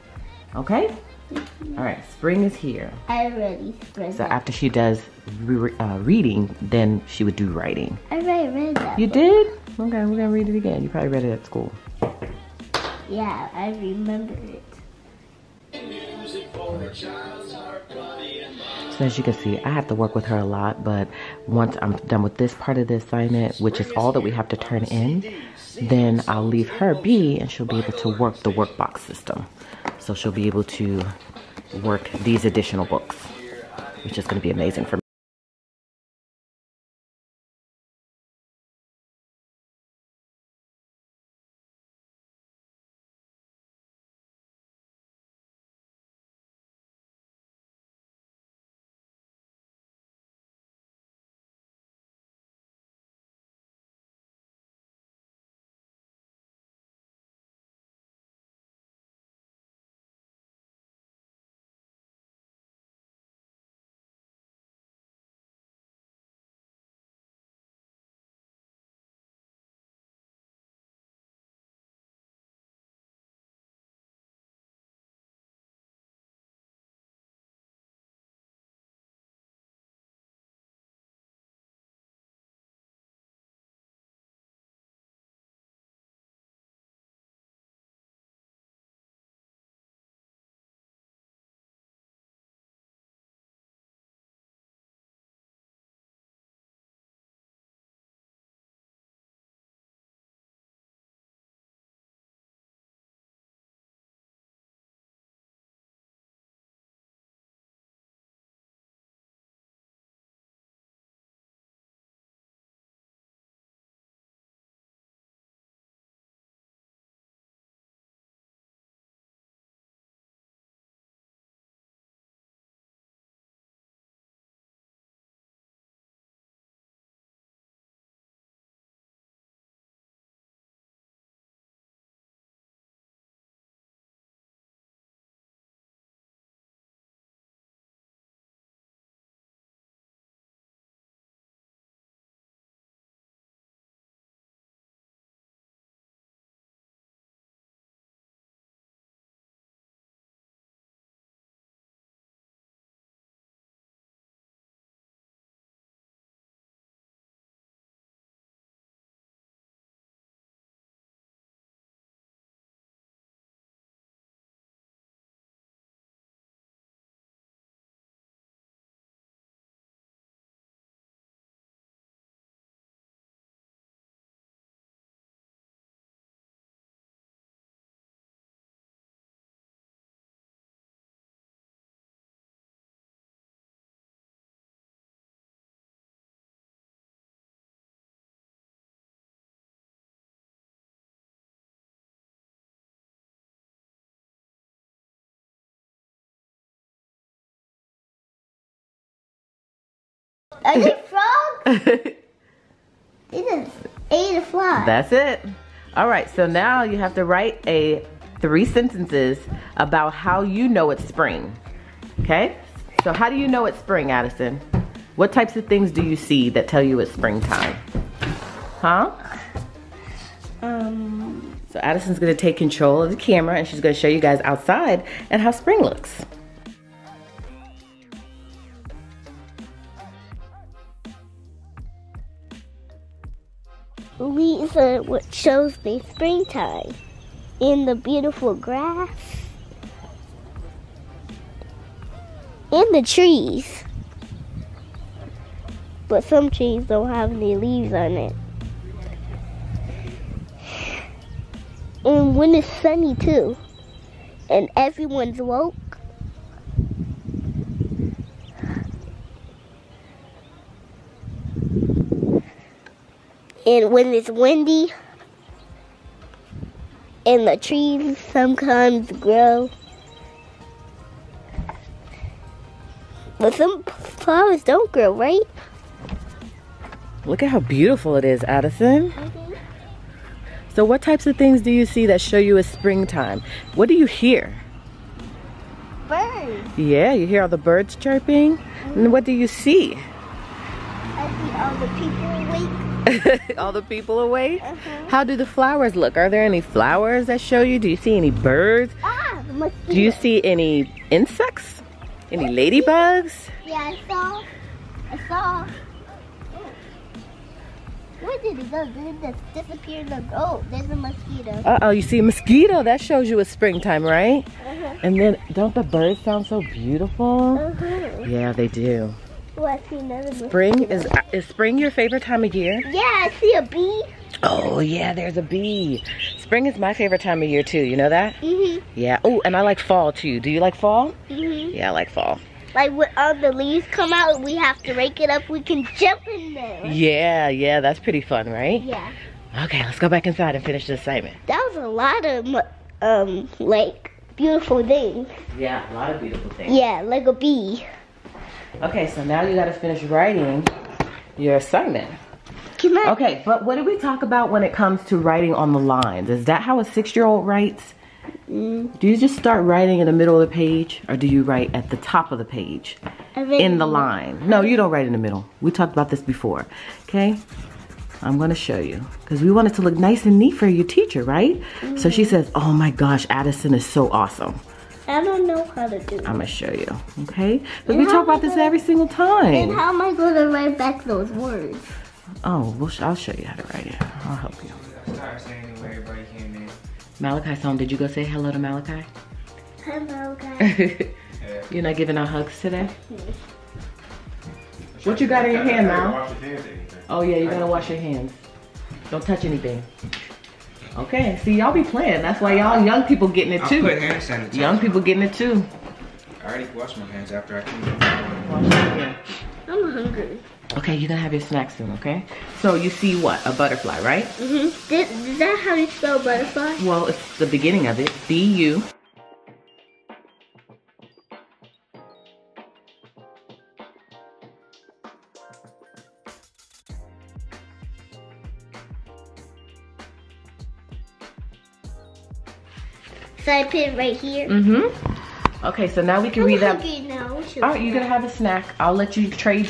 Okay? All right, spring is here. I already read So that. after she does reading, then she would do writing. I already read that. You book. did? Okay, we're gonna read it again. You probably read it at school. Yeah, I remember it. So as you can see, I have to work with her a lot, but once I'm done with this part of the assignment, which is all that we have to turn in, then I'll leave her be and she'll be able to work the workbox system. So she'll be able to work these additional books, which is going to be amazing for me. Are they frogs? They just ate a fly. That's it. All right, so now you have to write 3 sentences about how you know it's spring. Okay? So how do you know it's spring, Addison? What types of things do you see that tell you it's springtime? Huh? So Addison's gonna take control of the camera and she's gonna show you guys outside and how spring looks. Leaves are what shows me springtime. In the beautiful grass. And the trees. But some trees don't have any leaves on it. And when it's sunny too. And everyone's woke. And when it's windy, and the trees sometimes grow. But some flowers don't grow, right? Look at how beautiful it is, Addison. So what types of things do you see that show you it's springtime? What do you hear? Birds. Yeah, you hear all the birds chirping? And what do you see? I see all the people awake. All the people awake? How do the flowers look? Are there any flowers that show you? Do you see any birds? Ah, mosquito. Do you see any insects? Any ladybugs? Yeah, I saw. Where did it go? Did it just disappear? Oh, there's a mosquito. Uh-oh, you see a mosquito? That shows you it's springtime, right? Uh-huh. And then, don't the birds sound so beautiful? Uh-huh. Yeah, they do. Oh, I see another Spring, is spring your favorite time of year? Yeah, I see a bee. Oh, yeah, there's a bee. Spring is my favorite time of year, too. You know that? Mm-hmm. Yeah. Oh, and I like fall, too. Do you like fall? Mm-hmm. Yeah, I like fall. Like when all the leaves come out, we have to rake it up. We can jump in there. Yeah, that's pretty fun, right? Yeah. Okay, let's go back inside and finish the assignment. That was a lot of, like, beautiful things. Yeah, a lot of beautiful things. Yeah, like a bee. Okay, so now you gotta finish writing your assignment. Can I? Okay, but what did we talk about when it comes to writing on the lines? Is that how a 6-year-old writes? Do you just start writing in the middle of the page, or do you write at the top of the page in the line? No, you don't write in the middle. We talked about this before. Okay, I'm gonna show you because we want it to look nice and neat for your teacher, right? So she says, "Oh my gosh, Addison is so awesome." I don't know how to do it. I'm gonna show you, okay? Because we talk about this every single time. And how am I going to write back those words? Oh, well, I'll show you how to write it. I'll help you. Start saying where everybody came in. Malachi's home. Did you go say hello to Malachi? Hello, guys. You're not giving out hugs today? What you got in your hand, Mal? Oh yeah, you're gonna wash your hands. Don't touch anything. Okay, see y'all be playing. That's why y'all young people getting it I too. put hand sanitizer. Young people getting it too. I already washed my hands after I came in. Wash your hands. I'm hungry. Okay, you're gonna have your snack soon, okay? So you see what? A butterfly, right? Mm-hmm. Is that how you spell butterfly? Well, it's the beginning of it. B-U. So I put it right here. Mm-hmm. Okay, so now we can read that. Hungry now. All right, you're gonna have a snack. I'll let you trade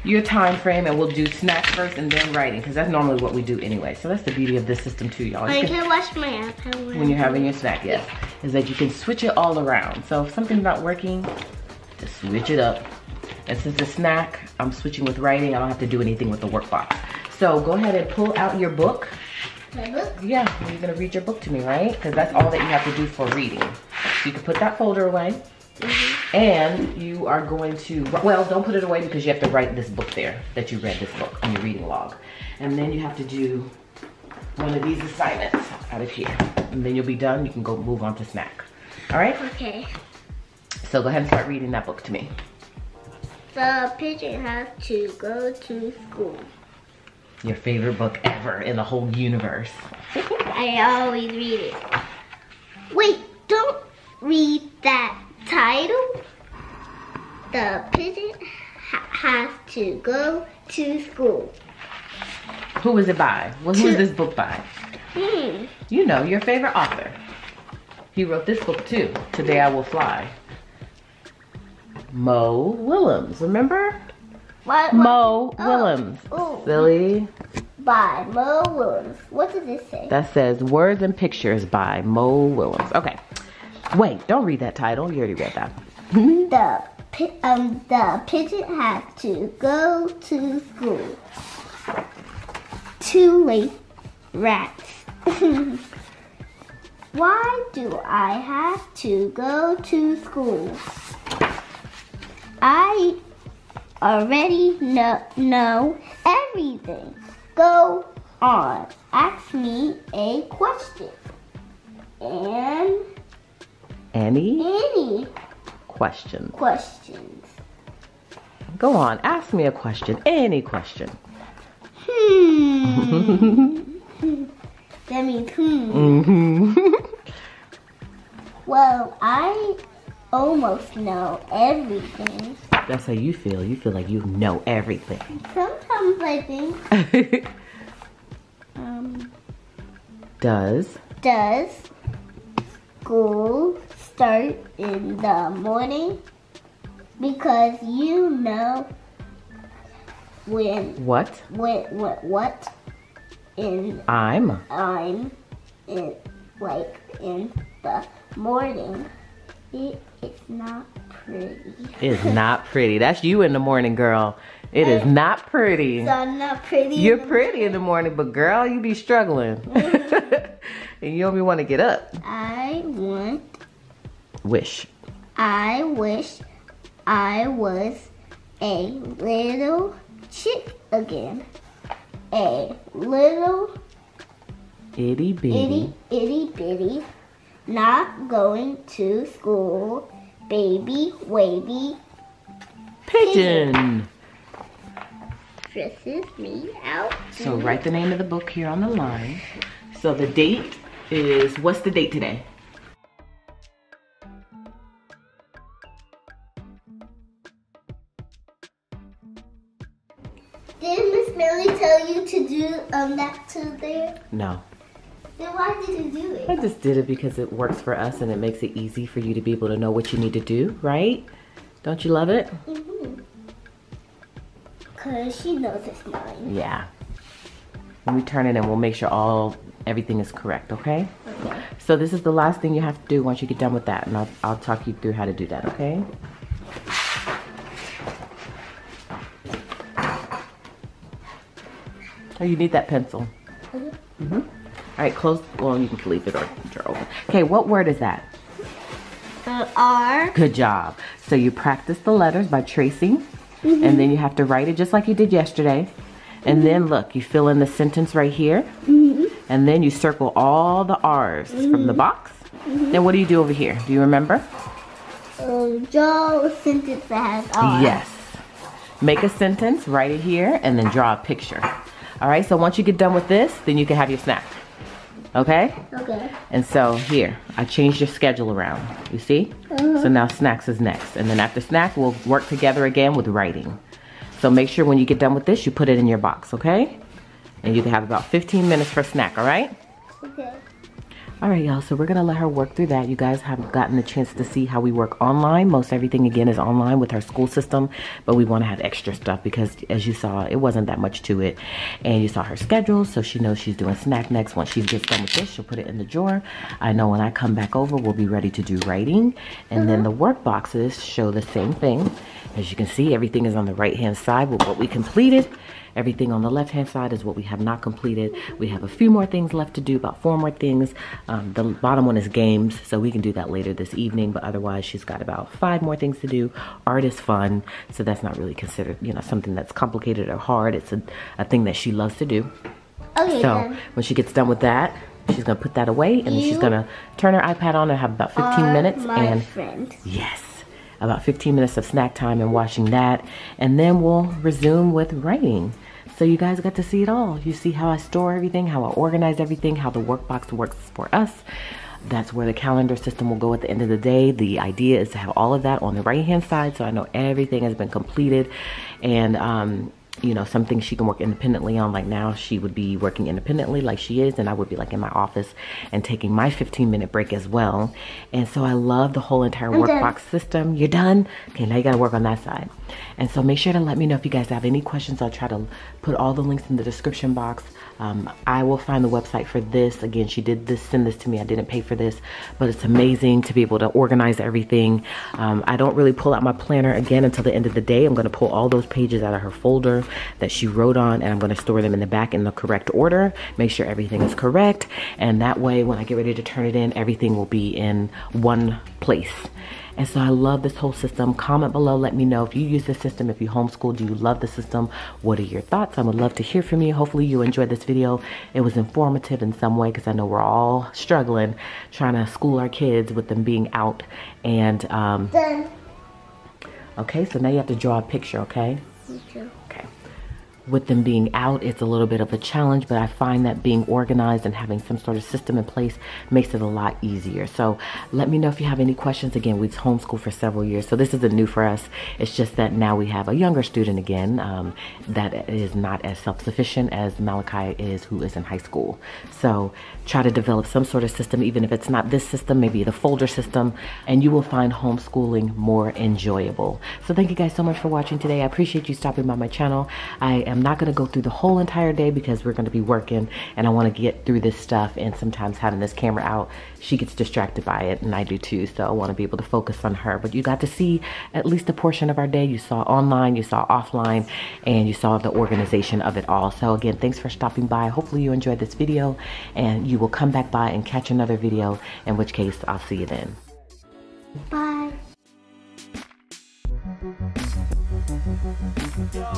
your time frame, and we'll do snack first and then writing, because that's normally what we do anyway. So that's the beauty of this system too, y'all. I can wash my iPad when you're having your snack, yes, is that you can switch it all around. So if something's not working, just switch it up. And since the snack, I'm switching with writing, I don't have to do anything with the workbox. So go ahead and pull out your book. My book? Yeah, you're gonna read your book to me, right? Because that's all that you have to do for reading. So you can put that folder away. And you are going to, well, don't put it away because you have to write this book there, that you read this book on your reading log. And then you have to do one of these assignments out of here. And then you'll be done. You can go move on to snack. All right? Okay. So go ahead and start reading that book to me. The pigeon has to go to school. Your favorite book ever in the whole universe. I always read it. Wait, don't read that title. The pigeon has to go to school. Who is it by? Well, who is this book by? You know, your favorite author. He wrote this book too, Today I Will Fly. Mo Willems, remember? What? Mo Willems. Oh. Silly. By Mo Willems. What does it say? That says Words and Pictures by Mo Willems. Okay. Wait, don't read that title. You already read that. The pigeon has to go to school. Too late, rats. Why do I have to go to school? I already know everything. Go on. Ask me a question. Any questions? Go on, ask me a question. Any question. That means Well, I almost know everything. That's how you feel. You feel like you know everything. Sometimes I think. Does school start in the morning? Because you know when what? In I'm in like in the morning. It is not pretty. It's not pretty. That's you in the morning, girl. It is not pretty. So I'm not pretty. You're pretty in the morning, but girl, you be struggling. And you don't even want to get up. I wish I was a little chick again. A little itty bitty. itty bitty. Not going to school. Baby wavy Pigeon. Stresses me out. So write the name of the book here on the line. So the date is, what's the date today? Did Miss Millie tell you to do that to there? No. Then why did you do it? I just did it because it works for us and it makes it easy for you to be able to know what you need to do, right? Don't you love it? Mm-hmm. Because she knows it's mine. Yeah. When we turn it in, we'll make sure everything is correct, okay? Okay. So this is the last thing you have to do once you get done with that, and I'll talk you through how to do that, okay? Oh, you need that pencil. Mm-hmm. All right, close. Well, you can leave it or draw open. Okay, what word is that? The R. Good job. So you practice the letters by tracing, and then you have to write it just like you did yesterday. And then look, you fill in the sentence right here, and then you circle all the R's from the box. Then what do you do over here? Do you remember? Draw a sentence that has R. Yes. Make a sentence, write it here, and then draw a picture. All right, so once you get done with this, then you can have your snack. Okay? Okay. And so here, I changed your schedule around. You see? So now snacks is next. And then after snack, we'll work together again with writing. So make sure when you get done with this, you put it in your box, okay? And you can have about 15 minutes for snack, all right? Okay. All right, y'all, so we're gonna let her work through that. You guys have gotten a chance to see how we work online. Most everything, again, is online with our school system, but we wanna have extra stuff because, as you saw, it wasn't that much to it. And you saw her schedule, so she knows she's doing snack next. Once she gets done with this, she'll put it in the drawer. I know when I come back over, we'll be ready to do writing. And then the work boxes show the same thing. As you can see, everything is on the right-hand side with what we completed. Everything on the left-hand side is what we have not completed. We have a few more things left to do, about 4 more things. The bottom one is games, so we can do that later this evening, but otherwise she's got about 5 more things to do. Art is fun, so that's not really considered, you know, something that's complicated or hard. It's a thing that she loves to do. Okay, So then. when she gets done with that, she's gonna put that away, and then she's gonna turn her iPad on and have about 15 minutes. My friend. Yes, about 15 minutes of snack time and watching that, and then we'll resume with writing. So you guys got to see it all. You see how I store everything, how I organize everything, how the workbox works for us. That's where the calendar system will go at the end of the day. The idea is to have all of that on the right hand side, so I know everything has been completed. And you know, some things she can work independently on. Like now she would be working independently like she is, and I would be like in my office and taking my 15-minute break as well. And so I love the whole entire workbox system. You're done? Okay, now you gotta work on that side. And so make sure to let me know if you guys have any questions. I'll try to put all the links in the description box. I will find the website for this. Again, she did send this to me. I didn't pay for this, but it's amazing to be able to organize everything. I don't really pull out my planner again until the end of the day. I'm gonna pull all those pages out of her folder that she wrote on, and I'm gonna store them in the back in the correct order, make sure everything is correct, and that way when I get ready to turn it in, everything will be in one place. And so I love this whole system. Comment below, let me know if you use this system, if you homeschool, do you love the system? What are your thoughts? I would love to hear from you. Hopefully you enjoyed this video. It was informative in some way because I know we're all struggling trying to school our kids with them being out. And okay, so now you have to draw a picture, okay? Okay. With them being out, it's a little bit of a challenge, but I find that being organized and having some sort of system in place makes it a lot easier. So let me know if you have any questions. Again, we've homeschooled for several years, so this isn't new for us. It's just that now we have a younger student again that is not as self-sufficient as Malachi is, who is in high school. So try to develop some sort of system, even if it's not this system, maybe the folder system, and you will find homeschooling more enjoyable. So thank you guys so much for watching today. I appreciate you stopping by my channel. I am I'm not going to go through the whole entire day because we're going to be working and I want to get through this stuff, and sometimes having this camera out, she gets distracted by it, and I do too, so I want to be able to focus on her. But you got to see at least a portion of our day. You saw online, you saw offline, and you saw the organization of it all. So again, thanks for stopping by. Hopefully you enjoyed this video and you will come back by and catch another video, in which case I'll see you then. Bye. Yo.